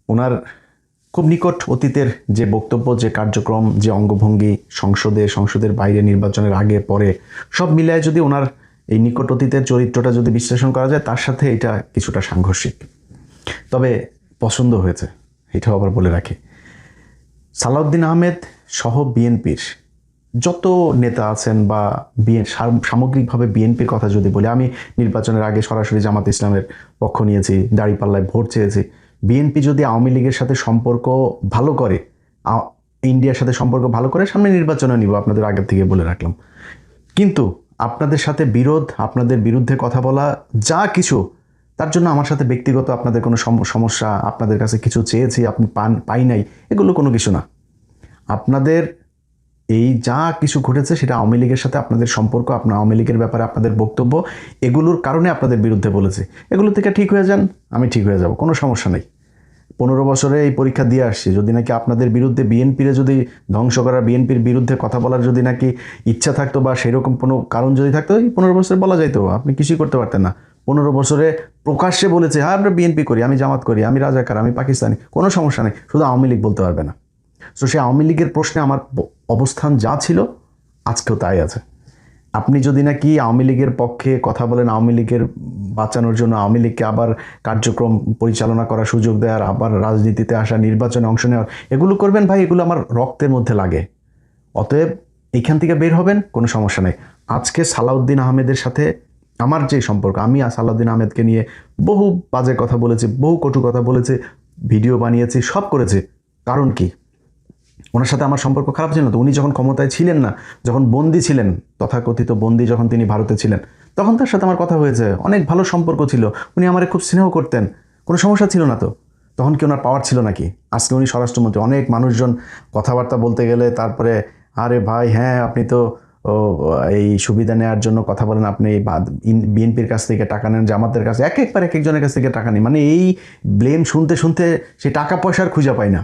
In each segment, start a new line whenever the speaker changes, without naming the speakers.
ওনার খুব নিকট অতীতের যে বক্তব্য, যে কার্যক্রম, যে অঙ্গভঙ্গি সংসদের বাইরে, নির্বাচনের আগে পরে সব মিলায় যদি ওনার এই নিকট অতীতের চরিত্রটা যদি বিশ্লেষণ করা যায়, তার সাথে এটা কিছুটা সাংঘর্ষিক। তবে পছন্দ হয়েছে, এটাও আবার বলে রাখি। সালাউদ্দিন আহমেদ সহ বিএনপির যত নেতা আছেন বা সামগ্রিকভাবে বিএনপির কথা যদি বলি, আমি নির্বাচনের আগে সরাসরি জামাত ইসলামের পক্ষ নিয়েছি, দাঁড়িপাল্লায় ভোট চেয়েছি। বিএনপি যদি আওয়ামী লীগের সাথে সম্পর্ক ভালো করে, ইন্ডিয়ার সাথে সম্পর্ক ভালো করে, সামনে নির্বাচনে নিব, আপনাদের আগের থেকে বলে রাখলাম। কিন্তু আপনাদের সাথে বিরোধ, আপনাদের বিরুদ্ধে কথা বলা, যা কিছু, তার জন্য আমার সাথে ব্যক্তিগত আপনাদের কোনো সমস্যা, আপনাদের কাছে কিছু চেয়েছি আপনি পাই নাই, এগুলো কোনো কিছু না। আপনাদের এই যা কিছু ঘটেছে সেটা আওয়ামী লীগের সাথে আপনাদের সম্পর্ক, আপনার আওয়ামী লীগের ব্যাপারে আপনাদের বক্তব্য, এগুলোর কারণে আপনাদের বিরুদ্ধে বলেছে। এগুলো থেকে ঠিক হয়ে যান, আমি ঠিক হয়ে যাব, কোনো সমস্যা নেই। 15 বছরে এই পরীক্ষা দিয়ে আসছি। যদি নাকি আপনাদের বিরুদ্ধে বিএনপির যদি ধ্বংস করা, বিএনপির বিরুদ্ধে কথা বলার যদি নাকি ইচ্ছা থাকতো বা সেরকম কোনো কারণ যদি থাকতো, এই 15 বছরে বলা যাইতো, আপনি কিছুই করতে পারতেন না। 15 বছরে প্রকাশ্যে বলেছে, হ্যাঁ আমরা বিএনপি করি, আমি জামাত করি, আমি রাজাকার, আমি পাকিস্তানি, কোনো সমস্যা নেই, শুধু আওয়ামী লীগ বলতে পারবে না। তো সেই আওয়ামী লীগের প্রশ্নে আমার অবস্থান যা ছিল আজকেও তাই আছে। আপনি যদি নাকি আওয়ামী লীগের পক্ষে কথা বলেন, আওয়ামী লীগের বাঁচানোর জন্য, আওয়ামী লীগকে আবার কার্যক্রম পরিচালনা করার সুযোগ দেওয়ার, আবার রাজনীতিতে আসা, নির্বাচনে অংশ নেওয়ার, এগুলো করবেন ভাই, এগুলো আমার রক্তের মধ্যে লাগে। অতএব এইখান থেকে বের হবেন, কোনো সমস্যা নেই। আজকে সালাউদ্দিন আহমেদের সাথে আমার যে সম্পর্ক, আমি সালাউদ্দিন আহমেদকে নিয়ে বহু বাজে কথা বলেছি, বহু কটু কথা বলেছি, ভিডিও বানিয়েছি, সব করেছি। কারণ কি? ওনার সাথে আমার সম্পর্ক খারাপ ছিল না তো? উনি যখন ক্ষমতায় ছিলেন না, যখন বন্দী ছিলেন, তথাকথিত বন্দী যখন তিনি ভারতে ছিলেন, তখন তার সাথে আমার কথা হয়েছে, অনেক ভালো সম্পর্ক ছিল, উনি আমারে খুব স্নেহ করতেন, কোনো সমস্যা ছিল না তো? তখন কি ওনার পাওয়ার ছিল নাকি? আজকে উনি স্বরাষ্ট্রমন্ত্রী, অনেক মানুষজন কথাবার্তা বলতে গেলে তারপরে, আরে ভাই হ্যাঁ আপনি তো এই সুবিধা নেওয়ার জন্য কথা বলেন, আপনি বিএনপির কাছ থেকে টাকা নেন, জামাতের কাছে, এক একজনের কাছ থেকে টাকা নেই, মানে এই ব্লেম শুনতে শুনতে সে টাকা পয়সার খুঁজে পায় না,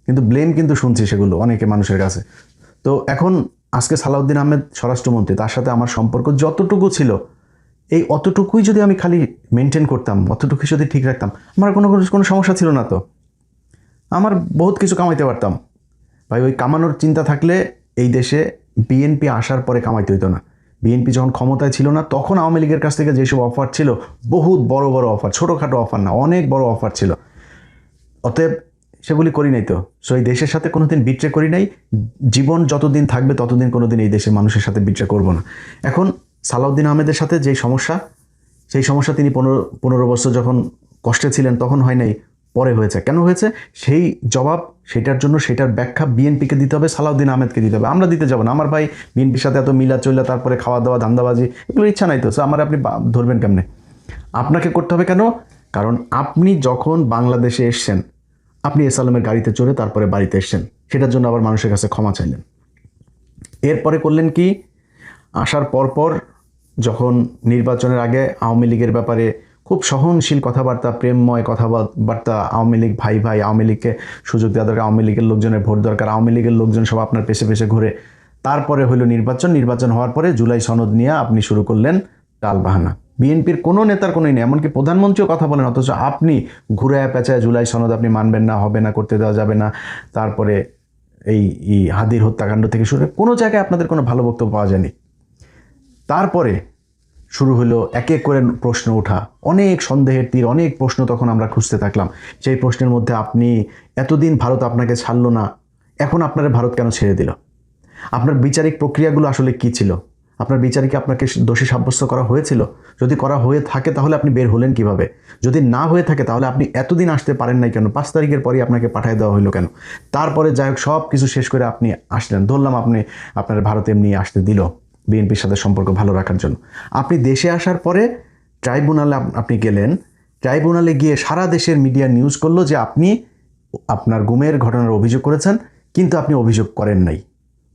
কিন্তু ব্লেম কিন্তু শুনছি সেগুলো অনেকে মানুষের কাছে। তো এখন আজকে সালাউদ্দিন আহমেদ স্বরাষ্ট্রমন্ত্রী, তার সাথে আমার সম্পর্ক যতটুকু ছিল, এই অতটুকুই যদি আমি খালি মেনটেন করতাম, অতটুকুই যদি ঠিক রাখতাম, আমার কোনো সমস্যা ছিল না তো? আমার বহুত কিছু কামাইতে পারতাম ভাই। ওই কামানোর চিন্তা থাকলে এই দেশে বিএনপি আসার পরে কামাইতে হইতো না। বিএনপি যখন ক্ষমতায় ছিল না, তখন আওয়ামী লীগের কাছ থেকে যেসব অফার ছিল, বহুত বড় বড় অফার, ছোটোখাটো অফার না, অনেক বড় অফার ছিল। অতএব সেগুলি করি নাই তো। সো এই দেশের সাথে কোনোদিন বিট্রে করি নাই, জীবন যতদিন থাকবে ততদিন কোনোদিন এই দেশের মানুষের সাথে বিট্রে করব না। এখন সালাউদ্দিন আহমেদের সাথে যেই সমস্যা, সেই সমস্যা তিনি 15 বছর যখন কষ্টে ছিলেন তখন হয় নাই, পরে হয়েছে। কেন হয়েছে সেই জবাব, সেটার জন্য সেটার ব্যাখ্যা বিএনপিকে দিতে হবে, সালাউদ্দিন আহমেদকে দিতে হবে, আমরা দিতে যাব না। আমার ভাই বিএনপির সাথে এত মিলা চইলা, তারপরে খাওয়া দাওয়া, ধান্দাবাজি, এগুলো ইচ্ছা নাই তো। সো আমার আপনি ধরবেন কেমনে? আপনাকে করতে হবে কেন? কারণ আপনি যখন বাংলাদেশে এসছেন, আপনি এসালামের গাড়িতে চড়ে তারপরে বাড়িতে এসছেন, সেটার জন্য আবার মানুষের কাছে ক্ষমা চাইলেন। এরপরে করলেন কি? আসার পরপর যখন নির্বাচনের আগে আওয়ামী লীগের ব্যাপারে খুব সহনশীল কথাবার্তা, প্রেমময় কথাবার্তা, আওয়ামী লীগ ভাই ভাই, আওয়ামী লীগকে সুযোগ দেওয়া দরকার, আওয়ামী লীগের লোকজনের ভোট দরকার, আওয়ামী লীগের লোকজন সব আপনার পেছে পেছে ঘুরে। তারপরে হলো নির্বাচন হওয়ার পরে জুলাই সনদ নিয়ে আপনি শুরু করলেন টালবাহানা। বিএনপির কোনো নেতার কোনোই নেই, এমনকি প্রধানমন্ত্রীও কথা বলেন, অথচ আপনি ঘুরায় পেঁচায় জুলাই সনদ আপনি মানবেন না, হবে না, করতে দেওয়া যাবে না। তারপরে এই হাদির হত্যাকাণ্ড থেকে শুরু করে কোনো জায়গায় আপনাদের কোনো ভালো বক্তব্য পাওয়া যায়নি। তারপরে শুরু হলো এক এক করে প্রশ্ন ওঠা, অনেক সন্দেহের তীর, অনেক প্রশ্ন তখন আমরা খুঁজতে থাকলাম। সেই প্রশ্নের মধ্যে আপনি এতদিন ভারত আপনাকে ছাড়লো না, এখন আপনারা ভারত কেন ছেড়ে দিল? আপনার বিচারিক প্রক্রিয়াগুলো আসলে কি ছিল? আপনার বিচারিকে আপনাকে দোষী সাব্যস্ত করা হয়েছিল? যদি করা হয়ে থাকে তাহলে আপনি বের হলেন কিভাবে? যদি না হয়ে থাকে তাহলে আপনি এতদিন আসতে পারেন নাই কেন? 5 তারিখের পরেই আপনাকে পাঠিয়ে দেওয়া হলো কেন? তারপরে যাই হোক সব কিছু শেষ করে আপনি আসলেন, ধরলাম আপনি আপনার ভারতে এমনি আসতে দিল বিএনপির সাথে সম্পর্ক ভালো রাখার জন্য। আপনি দেশে আসার পরে ট্রাইব্যুনালে আপনি গেলেন, ট্রাইব্যুনালে গিয়ে সারা দেশের মিডিয়া নিউজ করলো যে আপনি আপনার গুমের ঘটনার অভিযোগ করেছেন, কিন্তু আপনি অভিযোগ করেন নাই।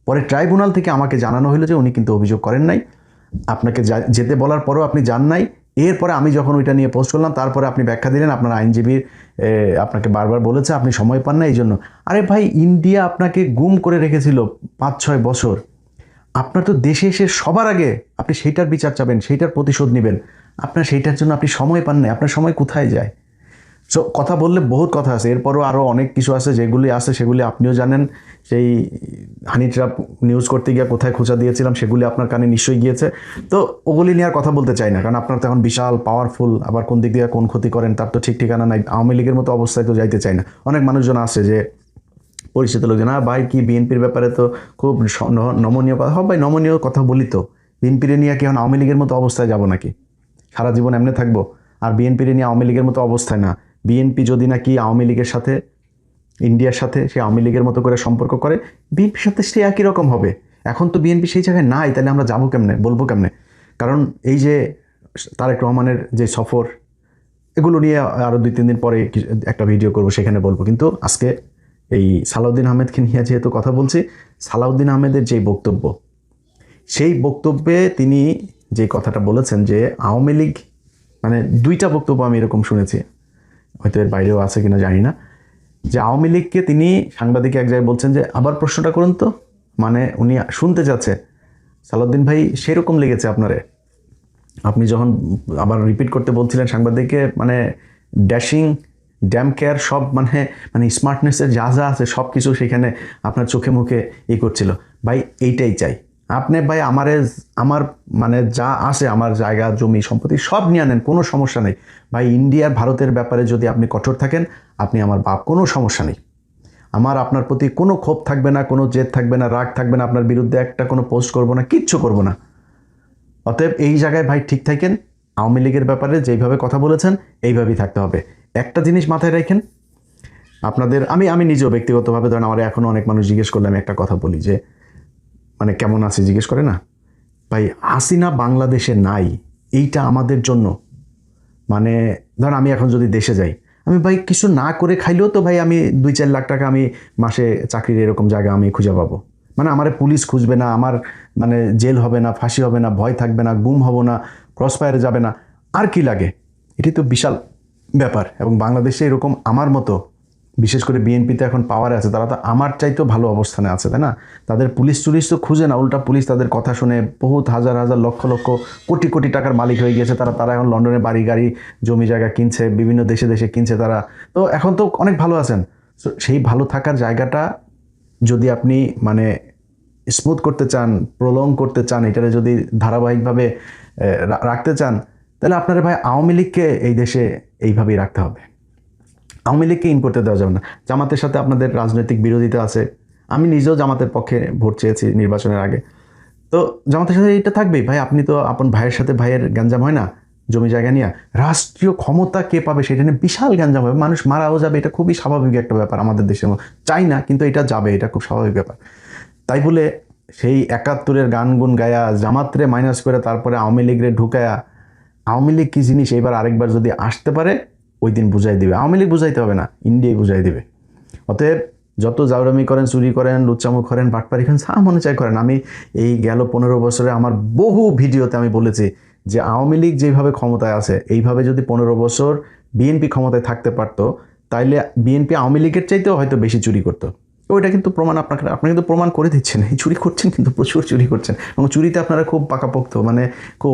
পরে ট্রাইব্যুনাল থেকে আমাকে জানানো হলো যে উনি কিন্তু অভিযোগ করেন নাই, আপনাকে যেতে বলার পরেও আপনি যান নাই। এরপরে আমি যখন ওইটা নিয়ে পোস্ট করলাম, তারপরে আপনি ব্যাখ্যা দিলেন আপনার আইনজীবীর আপনাকে বারবার বলেছে আপনি সময় পান না এই জন্য। আরে ভাই, ইন্ডিয়া আপনাকে গুম করে রেখেছিল 5-6 বছর, আপনার তো দেশে এসে সবার আগে আপনি সেইটার বিচার চাবেন, সেইটার প্রতিশোধ নেবেন, আপনার সেইটার জন্য আপনি সময় পান না, আপনার সময় কোথায় যায়? সো কথা বললে বহুত কথা আছে, এরপরও আরও অনেক কিছু আছে, যেগুলি আছে সেগুলি আপনিও জানেন। সেই হানি ট্র্যাপ নিউজ করতে গিয়ে কোথায় খোঁচা দিয়েছিলাম সেগুলি আপনার কানে নিশ্চয়ই গিয়েছে। তো ওগুলি নিয়ে আর কথা বলতে চাই না, কারণ আপনার তো এখন বিশাল পাওয়ারফুল, আবার কোন দিক দিয়ে কোন ক্ষতি করেন তার তো ঠিক ঠিকানা নাই। আওয়ামী লীগের মতো অবস্থায় তো যাইতে চাই না। অনেক মানুষজন আছে যে পরিচিত লোকজন, ভাই কি বিএনপির ব্যাপারে তো খুব নমনীয় কথা, ভাই নমনীয় কথা বলি তো, বিএনপির নিয়ে কি এখন আওয়ামী লীগের মতো অবস্থায় যাব নাকি? সারা জীবন এমনি থাকবো? আর বিএনপির নিয়ে আওয়ামী লীগের মতো অবস্থায় না, বিএনপি যদি নাকি আওয়ামী লীগের সাথে, ইন্ডিয়ার সাথে সে আওয়ামী লীগের মতো করে সম্পর্ক করে, বিএনপির সাথে সে একই রকম হবে। এখন তো বিএনপি সেই জায়গায় নাই, তাহলে আমরা যাবো কেমনে, বলবো কেমনে? কারণ এই যে তারেক রহমানের যে সফর, এগুলো নিয়ে আরও 2-3 দিন পরে একটা ভিডিও করব, সেখানে বলবো। কিন্তু আজকে এই সালাউদ্দিন আহমেদকে নিয়ে যেহেতু কথা বলছি, সালাউদ্দিন আহমেদের যে বক্তব্য, সেই বক্তব্যে তিনি যে কথাটা বলেছেন যে আওয়ামী লীগ, মানে 2টা বক্তব্য আমি এরকম শুনেছি, হয়তো এর বাইরেও আছে কিনা জানি না, যে আওয়ামী লীগকে তিনি সাংবাদিক এক জায়গায় বলছেন যে আবার প্রশ্নটা করুন তো, মানে উনি শুনতে চাচ্ছে। সালাউদ্দিন ভাই সেরকম লেগেছে আপনারে, আপনি যখন আবার রিপিট করতে বলছিলেন সাংবাদিককে, মানে ড্যাশিং, ড্যাম কেয়ার সব, মানে মানে স্মার্টনেসের যা যা আছে সব কিছু সেখানে আপনার চোখে মুখে করছিল। ভাই এইটাই চাই, আপনি ভাই আমার মানে যা আছে, আমার জায়গা জমি সম্পত্তি সব নিয়ে আনেন, কোনো সমস্যা নেই ভাই। ইন্ডিয়ার ভারতের ব্যাপারে যদি আপনি কঠোর থাকেন, আপনি আমার বাপ, কোনো সমস্যা নেই। আমার আপনার প্রতি কোনো ক্ষোভ থাকবে না, কোনো জেদ থাকবে না, রাগ থাকবে না, আপনার বিরুদ্ধে একটা কোনো পোস্ট করবো না, কিচ্ছু করবো না। অতএব এই জায়গায় ভাই ঠিক থাকেন, আওয়ামী লীগের ব্যাপারে যেইভাবে কথা বলেছেন এইভাবেই থাকতে হবে। একটা জিনিস মাথায় রাখেন, আপনাদের আমি নিজেও ব্যক্তিগতভাবে, ধরেন আমার এখনও অনেক মানুষ জিজ্ঞেস করলে আমি একটা কথা বলি যে, মানে কেমন আছে জিজ্ঞেস করে না, ভাই হাসিনা বাংলাদেশে নাই, এইটা আমাদের জন্য, মানে ধরেন আমি এখন যদি দেশে যাই, আমি ভাই কিছু না করে খাইলেও তো ভাই আমি 2-4 লাখ টাকা আমি মাসে চাকরির এরকম জায়গা আমি খুঁজে পাবো। মানে আমার পুলিশ খুঁজবে না, আমার মানে জেল হবে না, ফাঁসি হবে না, ভয় থাকবে না, গুম হব না, ক্রস ফায়ারে যাবে না, আর কি লাগে? এটি তো বিশাল ব্যাপার। এবং বাংলাদেশে এরকম আমার মতো, বিশেষ করে বিএনপিতে এখন পাওয়ারে আছে, তারা তো আমার চাইতেও ভালো অবস্থানে আছে, তাই না? তাদের পুলিশ তো খুঁজে না, উল্টা পুলিশ তাদের কথা শুনে বহুত হাজার হাজার লক্ষ লক্ষ কোটি কোটি টাকার মালিক হয়ে গিয়েছে তারা এখন লন্ডনে বাড়ি গাড়ি জমি জায়গা কিনছে, বিভিন্ন দেশে দেশে কিনছে তারা। তো এখন তো অনেক ভালো আছেন। সেই ভালো থাকার জায়গাটা যদি আপনি মানে স্মুথ করতে চান, প্রলং করতে চান, এটারে যদি ধারাবাহিকভাবে রাখতে চান, তাহলে আপনারা ভাই আওয়ামী লীগকে এই দেশে এইভাবেই রাখতে হবে। আওয়ামী লীগকে ইন করতে দেওয়া যাবে না। জামাতের সাথে আপনাদের রাজনৈতিক বিরোধিতা আছে, আমি নিজেও জামাতের পক্ষে ভোট চেয়েছি নির্বাচনের আগে। তো জামাতের সাথে এইটা থাকবেই ভাই, আপনি তো আপন ভাইয়ের সাথে ভাইয়ের গ্যাঞ্জাম হয় না জমি জায়গা নিয়ে, রাষ্ট্রীয় ক্ষমতা কে পাবে সেটা নিয়ে বিশাল গ্যাঞ্জাম হবে, মানুষ মারাও যাবে, এটা খুবই স্বাভাবিক একটা ব্যাপার আমাদের দেশের মধ্যে, চাই না কিন্তু এটা যাবে, এটা খুব স্বাভাবিক ব্যাপার। তাই বলে সেই 71-এর গান গুন গায়া জামাতরে মাইনাস করে তারপরে আওয়ামী লীগরে ঢুকায়া, আওয়ামী লীগ কী জিনিস এইবার আরেকবার যদি আসতে পারে ওই দিন বুঝাই দিবে। আওয়ামী লীগ বুঝাইতে হবে না, ইন্ডিয়াই বুঝাই দিবে। অতএব যত জাউরামি করেন, চুরি করেন, লুচ্চামু করেন, বাটপারি করেন, যা মনে চাই করেন। আমি এই গেল 15 বছরে আমার বহু ভিডিওতে আমি বলেছি যে আওয়ামী লীগ যেভাবে ক্ষমতায় আছে, এইভাবে যদি 15 বছর বিএনপি ক্ষমতায় থাকতে পারতো, তাইলে বিএনপি আওয়ামী লীগের চাইতেও হয়তো বেশি চুরি করতো। ওইটা কিন্তু প্রমাণ আপনি কিন্তু প্রমাণ করে দিচ্ছেন, এই চুরি করছেন, কিন্তু প্রচুর চুরি করছেন, এবং চুরিতে আপনারা খুব পাকাপোক্ত, মানে খুব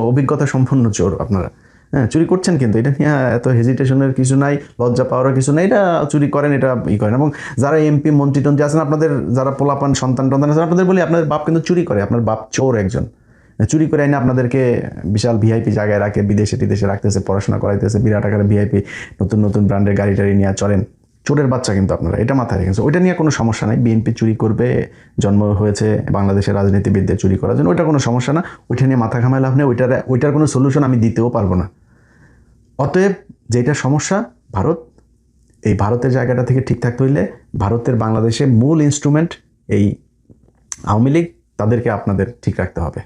অভিজ্ঞতা সম্পন্ন চোর আপনারা। হ্যাঁ, চুরি করছেন, কিন্তু এটা নিয়ে এত হেজিটেশনের কিছু নাই, লজ্জা পাওয়ারও কিছু নাই, এটা চুরি করেন, এটা করেন। এবং যারা এমপি মন্ত্রী টন্ত্রী আছেন, আপনাদের যারা পোলাপান সন্তান টন্তান আছেন, আপনাদের বলি আপনাদের বাপ কিন্তু চুরি করে, আপনার বাপ চোর একজন, চুরি করে আইনে আপনাদেরকে বিশাল ভিআইপি জায়গায় রাখে, বিদেশে টিদেশে রাখতেছে, পড়াশোনা করাইতেছে, বিরাট আকারে ভিআইপি নতুন নতুন ব্র্যান্ডের গাড়ি টাড়ি নিয়ে চলেন, চোরের বাচ্চা কিন্তু আপনারা, এটা মাথায় রেখেছে। ওইটা নিয়ে কোনো সমস্যা নাই, বিএনপি চুরি করবে, জন্ম হয়েছে বাংলাদেশের রাজনীতিবিদদের চুরি করার জন্য, ওইটা কোনো সমস্যা না, ওইটা নিয়ে মাথা ঘামায় লাভ নেই, ওইটার কোনো সলিউশন আমি দিতেও পারবো না। অতএব যেটা সমস্যা ভারত, এই ভারতের জায়গাটা থেকে ঠিক থাকতে হইলে ভারতের বাংলাদেশে মূল ইনস্ট্রুমেন্ট এই আওয়ামী লীগ, তাদেরকে আপনাদের ঠিক রাখতে হবে।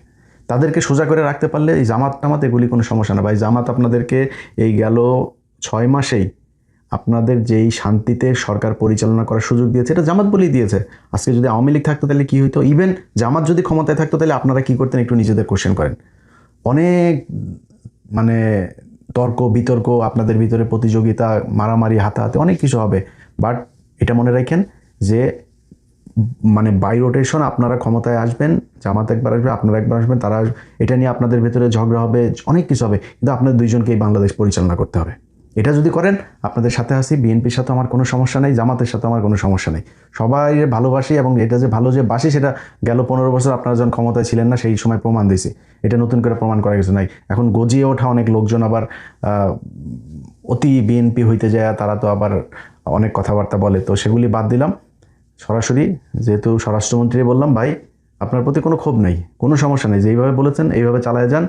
তাদেরকে সোজা করে রাখতে পারলে এই জামাত এগুলি কোনো সমস্যা না ভাই। জামাত আপনাদেরকে এই গেল 6 মাসেই আপনাদের যেই শান্তিতে সরকার পরিচালনা করার সুযোগ দিয়েছে, এটা জামাত বলেই দিয়েছে। আজকে যদি আওয়ামী লীগ থাকতো তাহলে কী হইতো? ইভেন জামাত যদি ক্ষমতায় থাকতো তাহলে আপনারা কী করতেন একটু নিজেদের কোশ্চেন করেন। অনেক মানে তর্ক বিতর্ক, আপনাদের ভিতরে প্রতিযোগিতা, মারামারি, হাতাহাতি, অনেক কিছু হবে। বাট এটা মনে রাখেন যে মানে বাই রোটেশন আপনারা ক্ষমতায় আসবেন, জামাত একবার আসবে, আপনারা একবার আসবেন, তারা এটা নিয়ে আপনাদের ভিতরে ঝগড়া হবে, অনেক কিছু হবে, কিন্তু আপনাদের দুইজনকেই বাংলাদেশ পরিচালনা করতে হবে। এটা যদি করেন আপনাদের সাথে আছি, বিএনপির সাথে আমার কোনো সমস্যা নেই, জামাতের সাথে আমার কোনো সমস্যা নেই, সবাই ভালোবাসি। এবং এটা যে ভালো যে বাসি সেটা গেল 15 বছর আপনারা যখন ক্ষমতায় ছিলেন না সেই সময় প্রমাণ দিয়েছে, এটা নতুন করে প্রমাণ করা কিছু নাই। এখন গজিয়ে ওঠা অনেক লোকজন আবার অতি বিএনপি হইতে যায়, তারা তো আবার অনেক কথাবার্তা বলে, তো সেগুলি বাদ দিলাম। সরাসরি যেহেতু স্বরাষ্ট্রমন্ত্রী বললাম, ভাই আপনার প্রতি কোনো ক্ষোভ নেই, কোনো সমস্যা নেই, যেইভাবে বলেছেন এইভাবে চালায় যান।